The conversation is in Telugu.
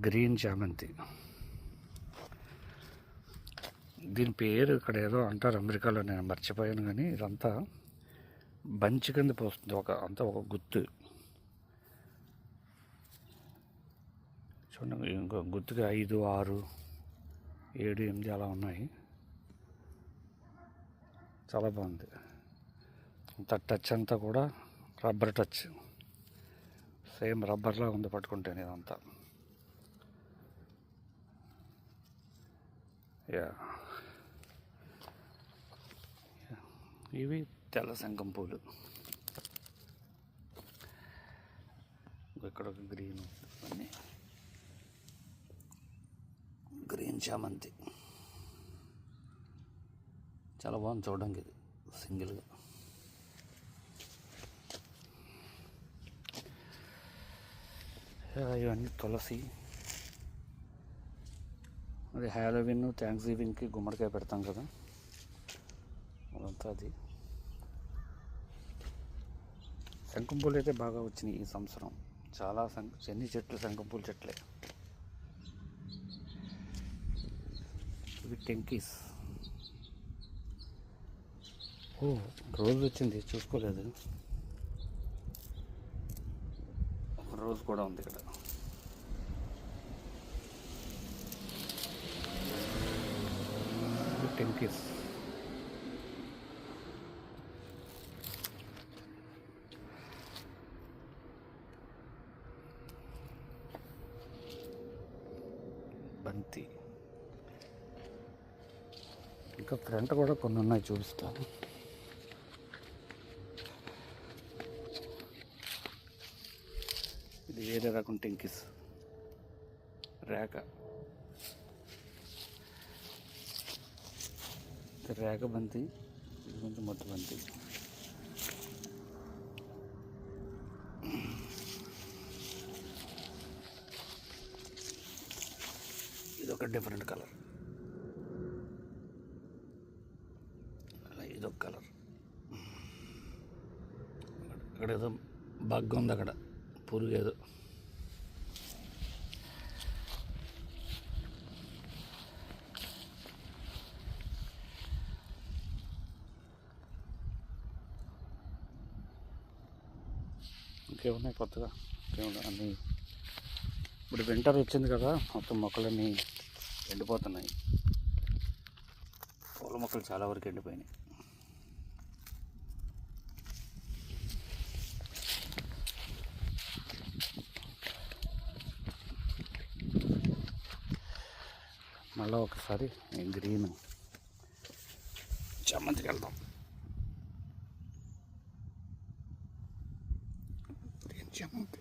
గ్రీన్ చామంతి. దీని పేరు ఇక్కడ ఏదో అంటారు అమెరికాలో, నేను మర్చిపోయాను. కానీ ఇదంతా బంచి కింద పోస్తుంది, ఒక గుత్తు. చూడండి, ఇంకో గుత్తుకి 5, 6, 7, 8 అలా ఉన్నాయి. చాలా బాగుంది. అంత టచ్ అంతా కూడా రబ్బర్ టచ్, సేమ్ రబ్బర్లా ఉంది పట్టుకుంటేనే ఇదంతా. ఇవి తెల్ల శంఖం పూలు. ఇక్కడ ఒక గ్రీన్, అన్నీ గ్రీన్ చామంతి. చాలా బాగుంది చూడడానికి, ఇది సింగిల్గా. ఇవన్నీ తులసి. అది హ్యాలోవిన్, థ్యాంక్స్ గివింగ్కి గుమ్మడికాయ పెడతాం కదా, అదంతా అది. శంఖం పూలు అయితే బాగా వచ్చినాయి ఈ సంవత్సరం. చాలా ఎన్ని చెట్లు శంఖం పూల చెట్లే. ఇవి టెంకీస్. రోజు వచ్చింది, చూసుకోలేదు. రోజు కూడా ఉంది ఇక్కడ. టెంకీస్. బంతి. ఇంకా ఫ్రంట్ కూడా కొన్ని ఉన్నాయి, చూపిస్తాను. ఇది వేరే రకం టెంకీస్, రేక. రేక బంతి, ఇది కొంచెం మొట్టు బంతి. ఇది ఒక డిఫరెంట్ కలర్, అలా ఇదొక కలర్. అక్కడ ఏదో బగ్ ఉంది, అక్కడ పురుగు ఏదో. ఇంకేమున్నాయి కొత్తగా? ఇంకేమున్నాయి అన్నీ. ఇప్పుడు వింటర్ వచ్చింది కదా, మొత్తం మొక్కలన్నీ ఎండిపోతున్నాయి. పూల మొక్కలు చాలా వరకు ఎండిపోయినాయి. మళ్ళీ ఒకసారి గ్రీన్ చామంతికి వెళ్దాం. గ్రీన్ చామంతి.